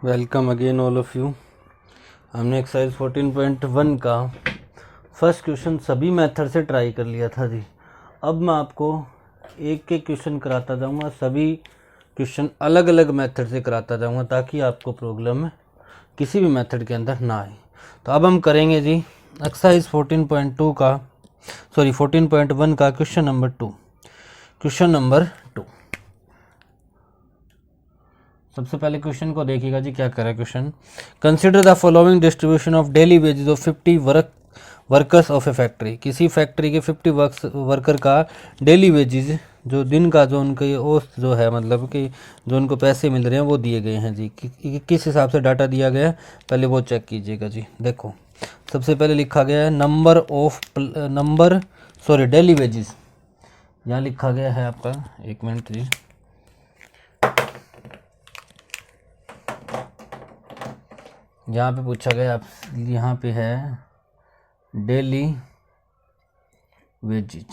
Welcome again all of you. हमने exercise 14.1 का first question सभी मेथड से ट्राई कर लिया था जी। अब मैं आपको एक एक क्वेश्चन कराता जाऊंगा, सभी क्वेश्चन अलग अलग मेथड से कराता जाऊंगा ताकि आपको प्रॉब्लम किसी भी मेथड के अंदर ना आए। तो अब हम करेंगे जी एक्सरसाइज 14.1 का क्वेश्चन नंबर 2। सबसे पहले क्वेश्चन को देखिएगा जी, क्या करे question. Consider the following distribution of daily wages of 50 workers of A factory. किसी फैक्ट्री के 50 वर्कर का डेली वेजेस, जो दिन का जो उनके औसत जो है, मतलब कि जो उनको पैसे मिल रहे हैं वो दिए गए हैं जी। किस हिसाब से डाटा दिया गया है पहले वो चेक कीजिएगा जी। देखो सबसे पहले लिखा गया है डेली वेजेस। यहाँ लिखा गया है आपका, एक मिनट जी, यहाँ पे पूछा गया, आप यहाँ पे है डेली वेजेज,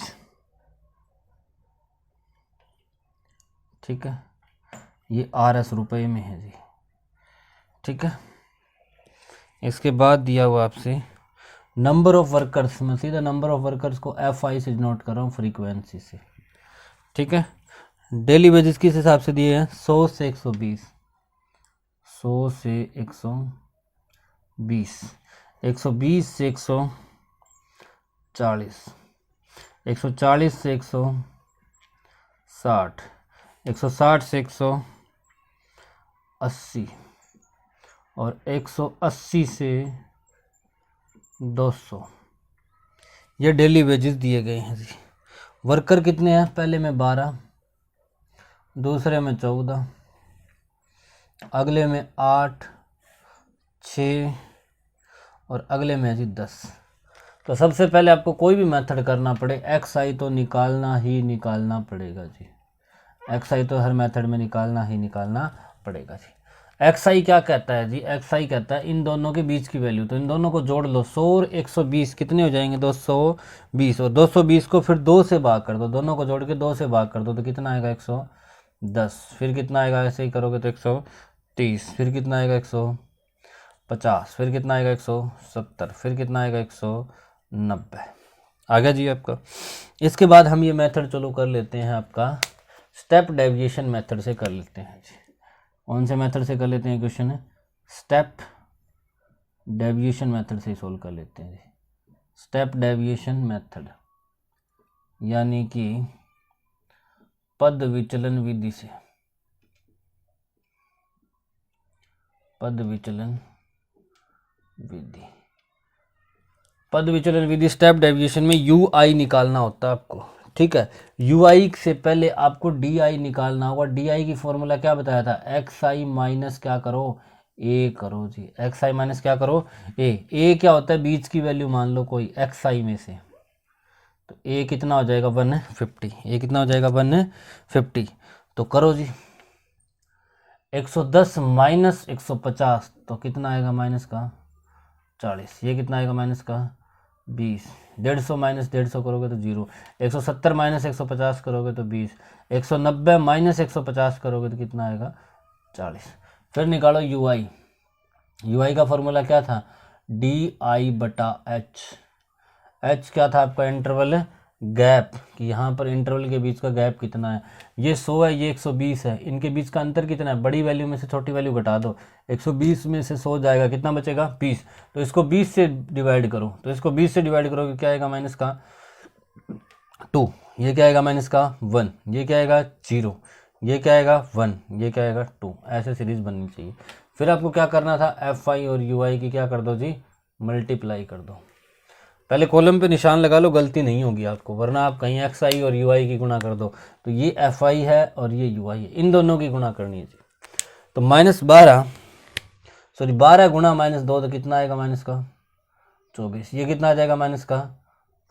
ठीक है। ये RS रुपए में है जी, ठीक है। इसके बाद दिया हुआ आपसे नंबर ऑफ वर्कर्स। मैं सीधा नंबर ऑफ वर्कर्स को FI से नोट कर रहा हूँ, फ्रीक्वेंसी से, ठीक है। डेली वेजेस किस हिसाब से दिए हैं? 100 से 120, 100 से 120, 120 से 140, 140 से 160, 160 से 180 और 180 से 200। ये डेली वेजेस दिए गए हैं जी। वर्कर कितने हैं? पहले में 12, दूसरे में 14, अगले में 8, 6 और अगले में है जी 10। तो सबसे पहले आपको कोई भी मेथड करना पड़े, XI तो निकालना ही निकालना पड़ेगा जी। XI तो हर मेथड में निकालना ही निकालना पड़ेगा जी। XI क्या कहता है जी? XI कहता है इन दोनों के बीच की वैल्यू। तो इन दोनों को जोड़ लो, 100 और 120 कितने हो जाएंगे? 220। और 220 को फिर 2 से भाग कर दो, दोनों को जोड़ के 2 से भाग कर दो तो कितना आएगा? 110। फिर कितना आएगा? ऐसे ही करोगे तो 130। फिर कितना आएगा? 150। फिर कितना आएगा? 170। फिर कितना आएगा? 190। आ गया जी आपका। इसके बाद हम ये मेथड चलो कर लेते हैं, आपका स्टेप डेविएशन मेथड से कर लेते हैं जी। कौन से मेथड से कर लेते हैं क्वेश्चन? स्टेप डेविएशन मेथड से सोल्व कर लेते हैं जी। स्टेप डेविएशन मेथड यानी कि पद विचलन विधि से, पद विचलन विधि स्टेप डेविएशन में UI निकालना होता है आपको, ठीक है। UI से पहले आपको DI निकालना होगा। DI की फॉर्मूला क्या बताया था? XI माइनस क्या करो? A करो जी। XI माइनस क्या करो? A क्या होता है? बीच की वैल्यू मान लो कोई XI में से, तो A कितना हो जाएगा? 150। A कितना हो जाएगा? 150। तो करो जी, 110 माइनस 150 तो कितना आएगा? माइनस का 40। ये कितना आएगा? माइनस का 20। 150 माइनस 150 करोगे तो 0। 170 माइनस 150 करोगे तो 20। 190 माइनस 150 करोगे तो कितना आएगा? 40। फिर निकालो UI। UI का फॉर्मूला क्या था? DI बटा H। H क्या था आपका? इंटरवल गैप, कि यहाँ पर इंटरवल के बीच का गैप कितना है। ये 100 है, ये 120 है, इनके बीच का अंतर कितना है? बड़ी वैल्यू में से छोटी वैल्यू घटा दो, 120 में से 100 जाएगा, कितना बचेगा? 20। तो इसको 20 से डिवाइड करो, तो इसको 20 से डिवाइड करोगे क्या आएगा? माइनस का 2। ये क्या आएगा? माइनस का 1। ये क्या आएगा? 0। ये क्या आएगा? 1। ये क्या आएगा? 2। ऐसे सीरीज बननी चाहिए। फिर आपको क्या करना था? FI और UI की क्या कर दो जी? मल्टीप्लाई कर दो। पहले कॉलम पे निशान लगा लो, गलती नहीं होगी आपको, वरना आप कहीं XI और UI की गुणा कर दो। तो ये FI है और ये UI है, इन दोनों की गुणा करनी है जी। तो -12 गुणा -2 तो कितना आएगा? माइनस का 24। ये कितना आ जाएगा? माइनस का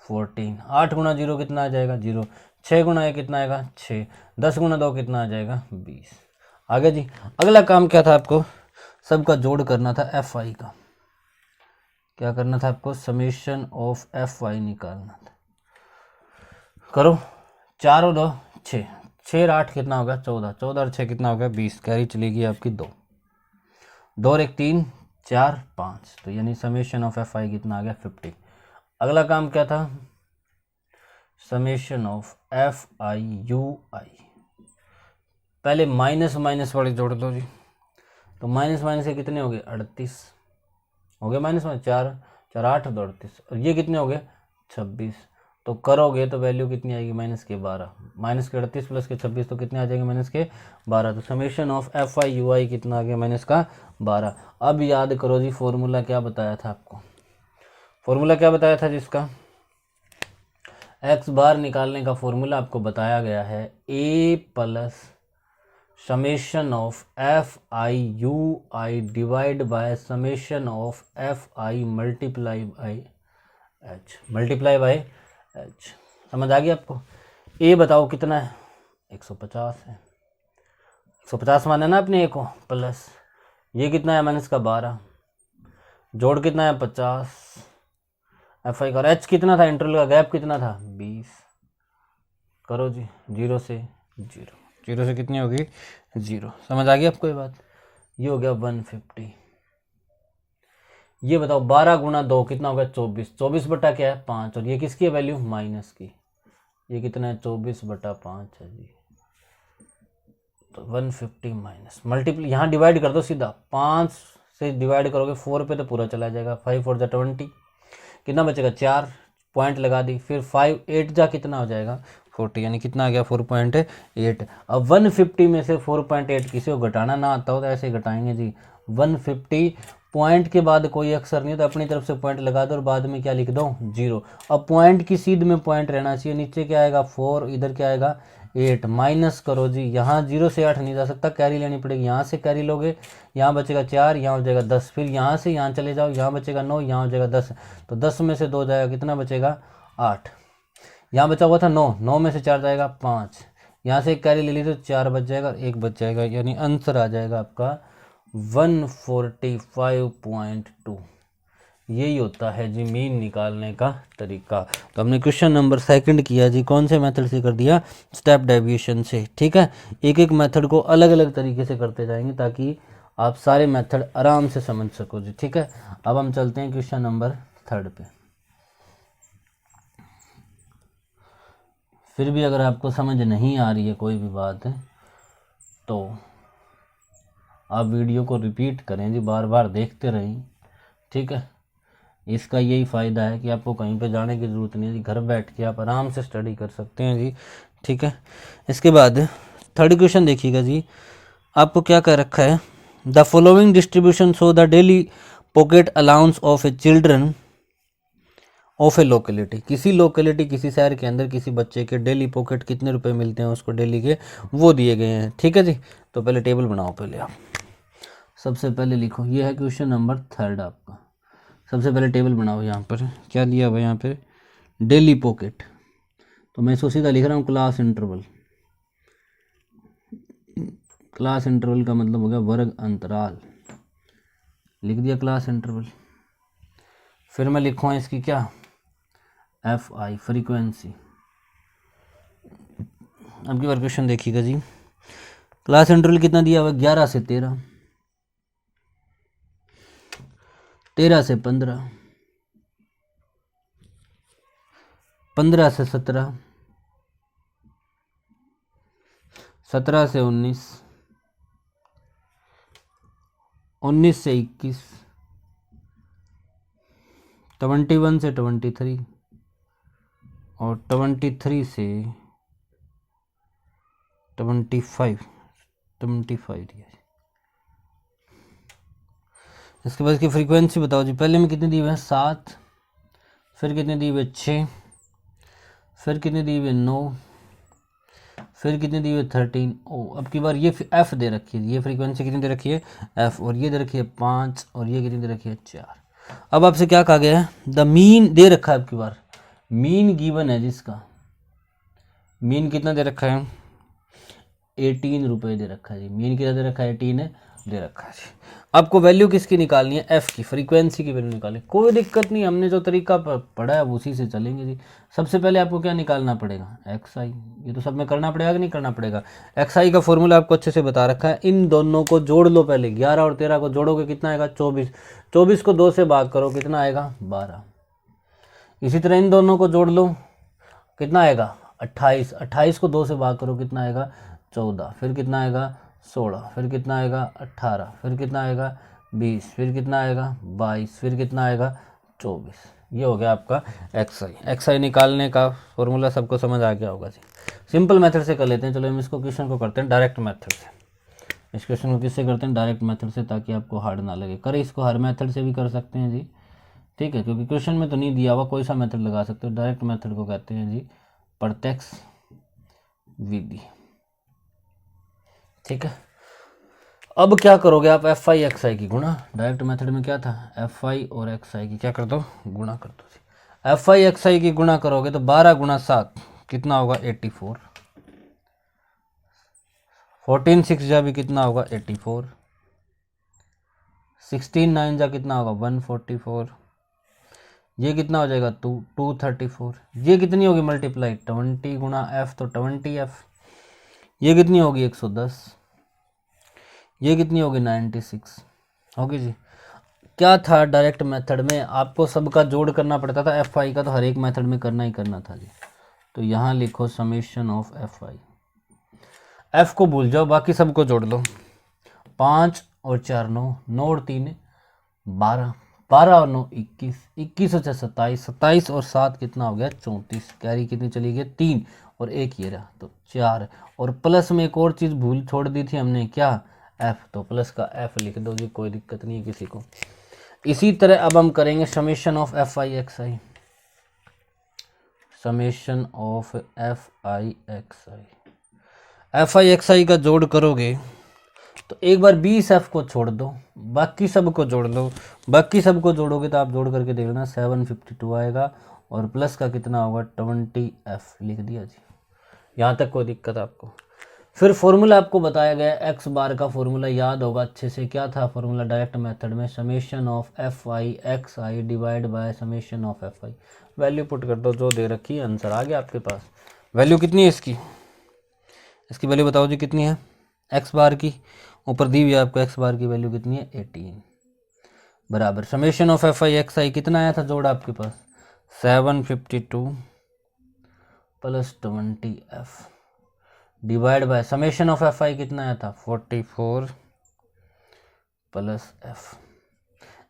14। 8 गुणा 0 कितना आ जाएगा? 0। 6 गुणा 1 कितना आएगा? 6। 10 गुणा 2 कितना आ जाएगा? 20। आगे जी, अगला काम क्या था आपको? सबका जोड़ करना था FI का। क्या करना था आपको? समेशन ऑफ FI निकालना था। करो, 4 और 2 6, 6 और 8 कितना होगा? 14। 14 और 6 कितना होगा? 20। कैरी चलेगी आपकी 2। 2 और 1 3 4 5, तो यानी समेशन ऑफ एफ आई कितना आ गया 50। अगला काम क्या था, summation of F I U I. पहले माइनस माइनस वाले जोड़ दो जी, तो माइनस माइनस से कितने हो गए 38 हो गए, माइनस माइनस 4 4 8 और 38, और ये कितने हो गए 26। तो करोगे तो वैल्यू कितनी आएगी माइनस के 12, माइनस के 38 प्लस के 26 तो कितने आ जाएंगे माइनस के 12। तो summation of F I U I कितना आ गया माइनस का 12। अब याद करो जी फॉर्मूला क्या बताया था आपको, फॉर्मूला क्या बताया था जिसका एक्स बार निकालने का फॉर्मूला आपको बताया गया है A plus summation of F I U I divide by summation of F I multiply by H. समझ आ गया आपको। ए बताओ कितना है 150 है, 150 माना ना अपने ए को, प्लस ये कितना है माइनस का 12, जोड़ कितना है 50, एफ आई का, एच कितना था, इंटरवल का गैप कितना था 20, करो जी 0 से 0, 0 से कितनी होगी 0। समझ आ गई आपको ये बात। ये हो गया 150। ये बताओ 12 गुणा 2 कितना होगा 24, 24 बटा क्या है 5, और ये किसकी है वैल्यू माइनस की, ये कितना है 24 बटा 5 है जी। तो 150 माइनस मल्टीप्लाई, यहाँ डिवाइड कर दो सीधा, 5 से डिवाइड करोगे 4 पे तो पूरा चला जाएगा, 5 4 जा 20, कितना बचेगा 4, पॉइंट लगा दी, फिर 5 8 जा कितना हो जाएगा 40, यानी कितना आ गया 4.8। अब 150 में से 4.8 किसी को घटाना ना आता हो तो ऐसे घटाएंगे जी, 150 पॉइंट के बाद कोई अक्षर नहीं, तो अपनी तरफ से पॉइंट लगा दो और बाद में क्या लिख दो 0। अब पॉइंट की सीध में पॉइंट रहना चाहिए, नीचे क्या आएगा 4, इधर क्या आएगा 8, माइनस करो जी, यहाँ 0 से 8 नहीं जा सकता, कैरी लेनी पड़ेगी, यहाँ से कैरी लोगे, यहाँ बचेगा 4, यहाँ हो जाएगा 10, फिर यहाँ से यहाँ चले जाओ, यहाँ बचेगा 9, यहाँ हो जाएगा 10, तो 10 में से 2 जाएगा कितना बचेगा 8, यहाँ बचा हुआ था 9, 9 में से 4 जाएगा 5, यहाँ से एक कैरी ले ली तो 4 बच जाएगा और 1 बच जाएगा, यानी आंसर आ जाएगा आपका 145.2। यही होता है जी मीन निकालने का तरीका। तो हमने क्वेश्चन नंबर 2 किया जी, कौन से मेथड से कर दिया, स्टेप डेविएशन से। ठीक है, एक एक मेथड को अलग अलग तरीके से करते जाएंगे ताकि आप सारे मेथड आराम से समझ सको जी। ठीक है, अब हम चलते हैं क्वेश्चन नंबर 3 पे। फिर भी अगर आपको समझ नहीं आ रही है कोई भी बात तो आप वीडियो को रिपीट करें जी, बार बार देखते रहें। ठीक है, इसका यही फ़ायदा है कि आपको कहीं पे जाने की ज़रूरत नहीं है जी, घर बैठ के आप आराम से स्टडी कर सकते हैं जी। ठीक है, इसके बाद 3rd क्वेश्चन देखिएगा जी, आपको क्या कह रखा है, the following distribution show the daily pocket allowance of A children of A locality. किसी लोकेलिटी, किसी शहर के अंदर किसी बच्चे के डेली पॉकेट कितने रुपए मिलते हैं उसको डेली के, वो दिए गए हैं। ठीक है जी, तो पहले टेबल बनाओ, पहले आप सबसे पहले लिखो, ये है क्वेश्चन नंबर 3 आपका। सबसे पहले टेबल बनाओ, यहाँ पर क्या दिया हुआ है, यहाँ पे डेली पॉकेट, तो मैं इसको सीधा लिख रहा हूँ क्लास इंटरवल। क्लास इंटरवल का मतलब हो गया वर्ग अंतराल, लिख दिया क्लास इंटरवल। फिर मैं लिखूँ इसकी क्या एफ आई फ्रीक्वेंसी। अब की बार क्वेश्चन देखिएगा जी, क्लास इंटरवल कितना दिया हुआ 11 से 13, 13 से 15, 15 से 17, 17 से 19, 19 से 21, 21 से 23 और 23 से 25 दिया। इसके बाद इसकी फ्रीक्वेंसी बताओ जी, पहले में कितने दिए हुए हैं 7, फिर कितने दिए हुए 6, फिर कितने दिए हुए 9, फिर कितने दिए हुए 13। ओ अब की बार ये एफ दे रखी है, ये फ्रीक्वेंसी कितनी दे रखी है एफ, और ये दे रखी है 5, और ये कितनी दे रखी है 4। अब आपसे क्या कहा गया है, द मीन दे रखा है, अब की बार मीन गिवन है जिसका मीन कितना दे रखा है 18 रुपये दे रखा है जी। मीन कितना दे रखा है 18 है दे रखा है जी। आपको वैल्यू किसकी निकालनी है, एफ की, फ्रीक्वेंसी की वैल्यू निकालनी, कोई दिक्कत नहीं, हमने जो तरीका पढ़ा है उसी से चलेंगे जी। सबसे पहले आपको क्या निकालना पड़ेगा, एक्स आई, ये तो सब में करना पड़ेगा कि नहीं करना पड़ेगा। एक्स आई का फॉर्मूला आपको अच्छे से बता रखा है। इन दोनों को जोड़ लो पहले, 11 और 13 को जोड़ोगे कितना आएगा, 24। 24 को 2 से भाग करो कितना आएगा, 12। इसी तरह इन दोनों को जोड़ लो, कितना आएगा, 28। 28 को 2 से भाग करो कितना आएगा, 14। फिर कितना आएगा, 16। फिर कितना आएगा, 18। फिर कितना आएगा, 20। फिर कितना आएगा, 22। फिर कितना आएगा, 24। ये हो गया आपका एक्स आई। एक्स आई निकालने का फॉर्मूला सबको समझ आ गया होगा जी। सिंपल मेथड से कर लेते हैं। चलो हम इसको क्वेश्चन को करते हैं डायरेक्ट मेथड से। इस क्वेश्चन को किससे करते हैं, डायरेक्ट मेथड से, ताकि आपको हार्ड ना लगे। करें इसको हर मेथड से भी कर सकते हैं जी, ठीक है, क्योंकि क्वेश्चन में तो नहीं दिया हुआ, कोई सा मेथड लगा सकते हो। डायरेक्ट मेथड को कहते हैं जी प्रत्यक्ष विधि, ठीक है। अब क्या करोगे आप, एफ आई एक्स आई की गुणा। डायरेक्ट मेथड में क्या था, एफ आई और एक्स आई की क्या कर दो, गुणा कर दो जी। एफ आई एक्स आई की गुणा करोगे तो 12 गुणा 7 कितना होगा, 84। 14 6 जा भी कितना होगा, 84। 16 9 जा कितना होगा, 144। ये कितना हो जाएगा, 234। ये कितनी होगी मल्टीप्लाई, 20 गुणा एफ तो 20 एफ। ये कितनी होगी, 110। ये कितनी होगी, 96 होगी जी। क्या था डायरेक्ट मेथड में, आपको सबका जोड़ करना पड़ता था, एफ आई का तो हर एक मेथड में करना ही करना था जी। तो यहाँ लिखो summation of F I. F को भूल जाओ, बाकी सबको जोड़ लो। 5 और 4 9, 9 और 3 12, 12 और 9 21, 21 और 6 27, 27 और 7 कितना हो गया, 34। कैरी कितनी चली गई, 3 और 1 ये रहा तो 4। और प्लस में एक और चीज़ भूल छोड़ दी थी हमने, क्या, एफ, तो प्लस का एफ लिख दो जी, कोई दिक्कत नहीं है किसी को। इसी तरह अब हम करेंगे summation of F I X I. Summation of F I X I, F I X I का जोड़ करोगे तो एक बार 20 एफ को छोड़ दो, बाकी सब को जोड़ लो। बाकी सब को जोड़ोगे तो आप जोड़ करके देख लेना, 752 आएगा। और प्लस का कितना होगा, 20 एफ लिख दिया जी। यहाँ तक कोई दिक्कत आपको। फिर फॉर्मूला आपको बताया गया, एक्स बार का फॉर्मूला याद होगा अच्छे से। क्या था फॉर्मूला डायरेक्ट मेथड में, summation of F I X I divide by summation of F I. Value put कर दो जो दे रखी है, आंसर आ गया आपके पास। वैल्यू कितनी है इसकी, इसकी वैल्यू बताओ जी कितनी है, एक्स बार की ऊपर दी हुई है आपको, एक्स बार की वैल्यू कितनी है, 18 बराबर summation of F I X I कितना आया था जोड़ आपके पास, 752 plus 20 F divide by summation of F I कितना आया था, 44 प्लस एफ।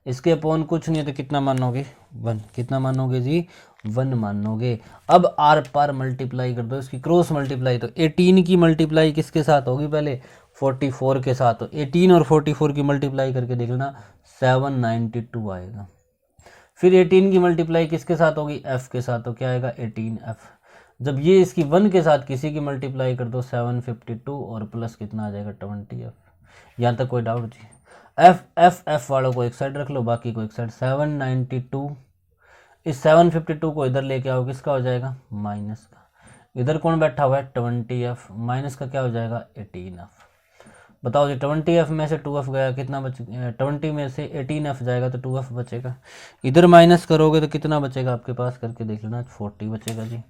इसके अपॉन कुछ नहीं है तो कितना मानोगे, 1। कितना मानोगे जी, 1 मानोगे। अब आर पार मल्टीप्लाई कर दो, इसकी क्रॉस मल्टीप्लाई। तो 18 की मल्टीप्लाई किसके साथ होगी, पहले 44 के साथ। तो 18 और 44 की मल्टीप्लाई करके देख लेना, 792 आएगा। फिर 18 की मल्टीप्लाई किसके साथ होगी, एफ के साथ। तो क्या आएगा, 18 एफ। जब ये इसकी 1 के साथ किसी की मल्टीप्लाई कर दो, 752 और प्लस कितना आ जाएगा, 20 एफ। यहाँ तक कोई डाउट जी। एफ एफ एफ वालों को एक साइड रख लो, बाकी को एक साइड। 792, इस 752 को इधर लेके आओ, किसका हो जाएगा, माइनस का। इधर कौन बैठा हुआ है, 20 एफ, माइनस का क्या हो जाएगा, 18 एफ। बताओ जी, 20 एफ में से 2 एफ गया, कितना बच, 20 में से 18 एफ जाएगा तो 2 एफ बचेगा। इधर माइनस करोगे तो कितना बचेगा आपके पास, करके देख लेना, 40 बचेगा जी।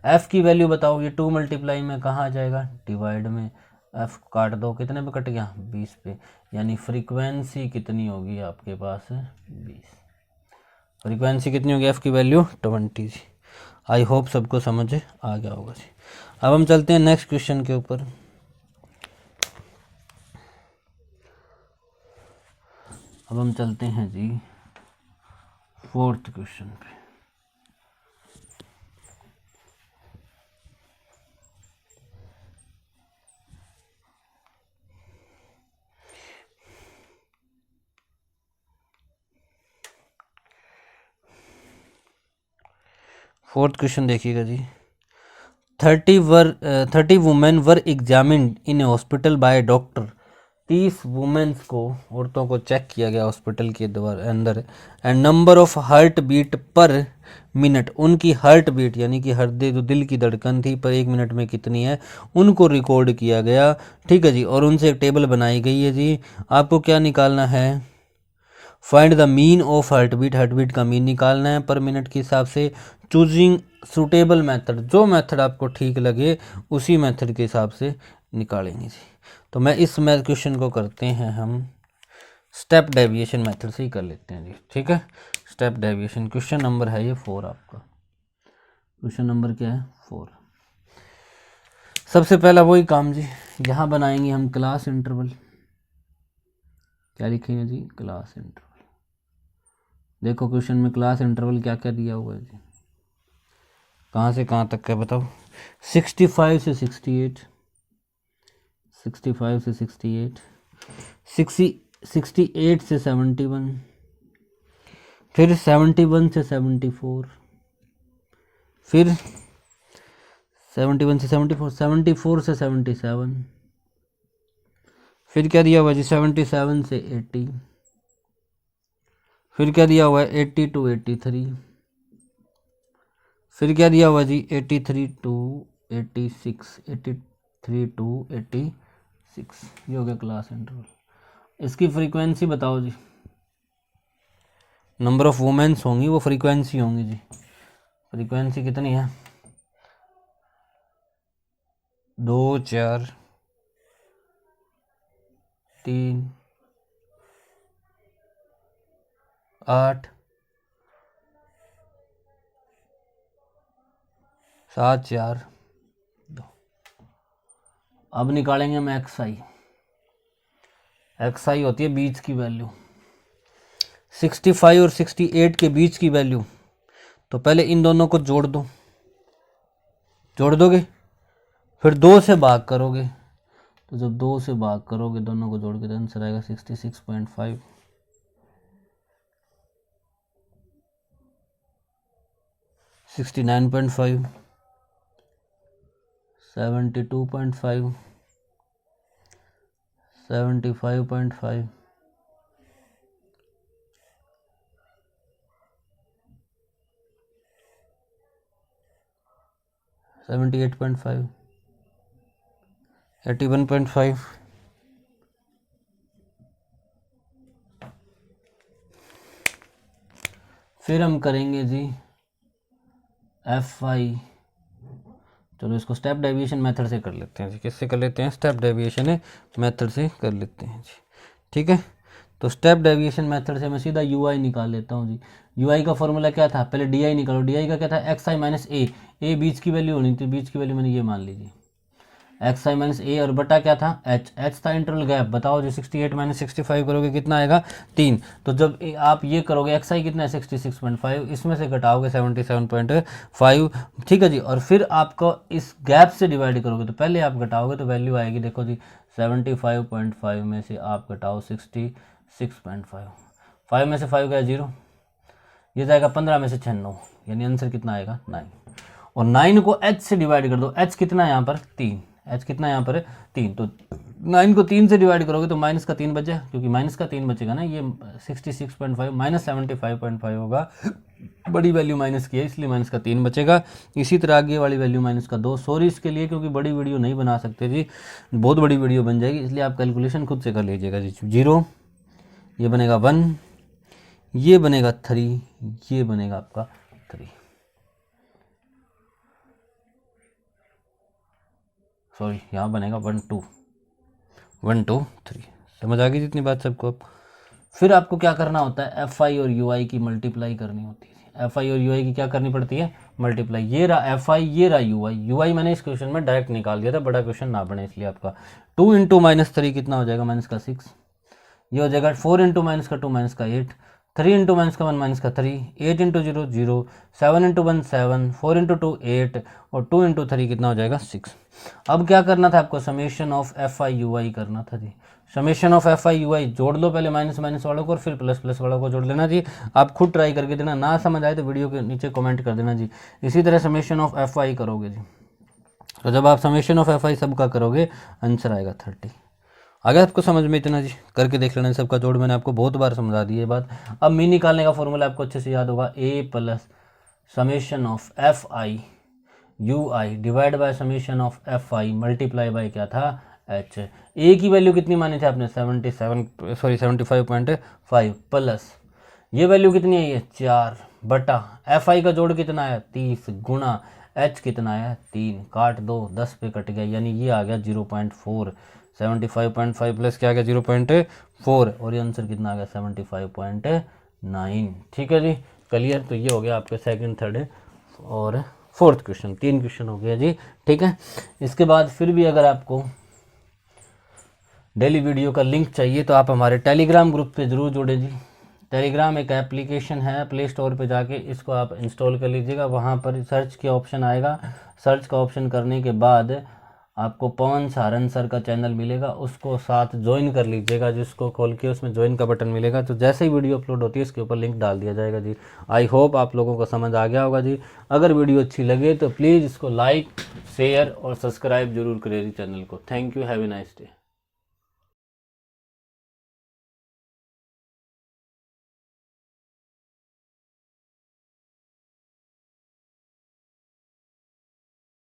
एफ की वैल्यू बताओ, ये 2 मल्टीप्लाई में कहाँ आ जाएगा, डिवाइड में। एफ काट दो, कितने पे कट गया, 20 पे। यानी फ्रीक्वेंसी कितनी होगी आपके पास, 20। फ्रीक्वेंसी कितनी होगी, एफ की वैल्यू 20 जी। आई होप सबको समझ आ गया होगा जी। अब हम चलते हैं नेक्स्ट क्वेश्चन के ऊपर। अब हम चलते हैं जी 4th क्वेश्चन पे। फोर्थ क्वेश्चन देखिएगा जी। 30 women were examined in a hospital by doctor 30 womens को, औरतों को चेक किया गया हॉस्पिटल के अंदर, and number of heart beat per minute, उनकी हार्ट बीट यानी कि हृदय जो दिल की धड़कन थी पर 1 मिनट में कितनी है उनको रिकॉर्ड किया गया। ठीक है जी, और उनसे एक टेबल बनाई गई है जी। आपको क्या निकालना है, find the mean of heart beat का मीन निकालना है पर मिनट के हिसाब से, चूजिंग सुटेबल मेथड, जो मेथड आपको ठीक लगे उसी मेथड के हिसाब से निकालेंगे जी। तो मैं इस क्वेश्चन को करते हैं हम स्टेप डेविएशन मेथड से ही कर लेते हैं जी। ठीक है, स्टेप डेविएशन क्वेश्चन नंबर है ये 4 आपका। क्वेश्चन नंबर क्या है 4। सबसे पहला वही काम जी, यहाँ बनाएंगे हम क्लास इंटरवल। क्या लिखेंगे जी, क्लास इंटरवल। देखो क्वेश्चन में क्लास इंटरवल क्या क्या दिया हुआ है जी, कहाँ से कहाँ तक है बताओ। 65 से 68, 65 से 68, 68 से 71, फिर 71 से 74, फिर 71 से 74, 74 से 77, फिर क्या दिया हुआ जी 77 से 80, फिर क्या दिया हुआ है 80 टू 83, फिर क्या दिया हुआ जी 83 टू 86, 83 टू 86, ये हो गया क्लास इंटरवल। इसकी फ्रीक्वेंसी बताओ जी, नंबर ऑफ वुमेन्स होंगी वो फ्रीक्वेंसी होंगी जी। फ्रीक्वेंसी कितनी है 2 4 3 8 7 4 2। अब निकालेंगे हम एक्स आई होती है बीच की वैल्यू, 65 और 68 के बीच की वैल्यू। तो पहले इन दोनों को जोड़ दो, जोड़ दोगे, फिर 2 से भाग करोगे, तो जब 2 से भाग करोगे दोनों को जोड़ के तो आंसर आएगा 66.5, 69.5, 72.5, 75.5, 78.5, 81.5, फिर हम करेंगे जी एफ आई। चलो इसको स्टेप डेविएशन मेथड से कर लेते हैं जी। किससे कर लेते हैं, स्टेप डेविएशन मेथड से कर लेते हैं जी। ठीक है, तो स्टेप डेविएशन मेथड से मैं सीधा यू आई निकाल लेता हूँ जी। यू आई का फॉर्मूला क्या था, पहले डी आई निकालो। डी आई का क्या था, एक्स आई माइनस ए बीच की वैल्यू होनी थी, बीच की वैल्यू मैंने ये मान लीजिए एक्स आई माइनस ए, और बटा क्या था एच था इंटरवल गैप। बताओ जो 68 माइनस 65 करोगे कितना आएगा 3। तो जब आप ये करोगे एक्स आई कितना है 66.5, इसमें से घटाओगे 77.5, ठीक है जी। और फिर आपको इस गैप से डिवाइड करोगे, तो पहले आप घटाओगे तो वैल्यू आएगी, देखो जी 75.5 में से आप घटाओ 66.5, 5 में से 5 गया 0, ये जाएगा 15 में से 6 9, यानी आंसर कितना आएगा 9। और 9 को h से डिवाइड कर दो, h कितना है यहाँ पर 3, h कितना है यहाँ पर 3, तो 9 को 3 से डिवाइड करोगे तो माइनस का 3 बचे, क्योंकि माइनस का 3 बचेगा ना, ये 66.5 माइनस 75.5 होगा, बड़ी वैल्यू माइनस की है इसलिए माइनस का 3 बचेगा। इसी तरह आगे वाली वैल्यू माइनस का 2। सॉरी इसके लिए, क्योंकि बड़ी वीडियो नहीं बना सकते जी, बहुत बड़ी वीडियो बन जाएगी, इसलिए आप कैलकुलेशन खुद से कर लीजिएगा जी। 0, ये बनेगा 1, ये बनेगा 3, ये बनेगा आपका 3, सॉरी यहाँ बनेगा 1 2 1 2 3। समझ आ गई जितनी बात सबको। अब फिर आपको क्या करना होता है, एफ आई और यू आई की मल्टीप्लाई करनी होती है। एफ आई और यू आई की क्या करनी पड़ती है, मल्टीप्लाई। ये रहा एफ आई, ये रहा यू आई। यू आई मैंने इस क्वेश्चन में डायरेक्ट निकाल दिया था, बड़ा क्वेश्चन ना बने इसलिए आपका 2 इंटू माइनस 3 कितना हो जाएगा माइनस का 6, ये हो जाएगा 4 इंटू माइनस का 2 माइनस का 8, 3 इंटू माइनस का 1 माइनस का 3, 8 इंटू 0 0, 7 इंटू 1 7, 4 इंटू 2 8, और 2 इंटू 3 कितना हो जाएगा 6। अब क्या करना था आपको, summation of F I U I करना था जी। Summation of F I U I जोड़ लो पहले माइनस माइनस वालों को और फिर प्लस प्लस वालों को जोड़ लेना जी। आप खुद ट्राई करके देना, ना समझ आए तो वीडियो के नीचे कमेंट कर देना जी। इसी तरह समेशन ऑफ एफ आई करोगे जी, तो जब आप समेशन ऑफ एफ आई सबका करोगे आंसर आएगा 30। आ गया आपको समझ में इतना जी? करके देख लेना सबका जोड़, मैंने आपको बहुत बार समझा दी ये बात। अब मीन निकालने का फॉर्मूला आपको अच्छे से याद होगा, A plus summation of F I U I divide by summation of F I multiply by क्या था, एच। ए की वैल्यू कितनी मानी थी आपने, 75.5 प्लस ये वैल्यू कितनी आई है 4 बटा एफ आई का जोड़ कितना है 30 गुणा एच कितना है 3, काट दो 10 पे कट गया, यानी ये आ गया 0.4। 75.5 प्लस क्या आ गया 0.4 और ये आंसर कितना आ गया 75.9। ठीक है जी, क्लियर। तो ये हो गया आपके सेकंड, थर्ड और फोर्थ क्वेश्चन, 3 क्वेश्चन हो गया जी। ठीक है, इसके बाद फिर भी अगर आपको डेली वीडियो का लिंक चाहिए तो आप हमारे टेलीग्राम ग्रुप पे ज़रूर जुड़े जी। टेलीग्राम एक एप्लीकेशन है, प्ले स्टोर पे जाके इसको आप इंस्टॉल कर लीजिएगा। वहाँ पर सर्च के ऑप्शन आएगा, सर्च का ऑप्शन करने के बाद आपको पवन सारन सर का चैनल मिलेगा, उसको साथ ज्वाइन कर लीजिएगा। जिसको खोल के उसमें ज्वाइन का बटन मिलेगा, तो जैसे ही वीडियो अपलोड होती है इसके ऊपर लिंक डाल दिया जाएगा जी। आई होप आप लोगों को समझ आ गया होगा जी। अगर वीडियो अच्छी लगे तो प्लीज़ इसको लाइक, शेयर और सब्सक्राइब जरूर करें जी चैनल को। Thank you, have a nice day.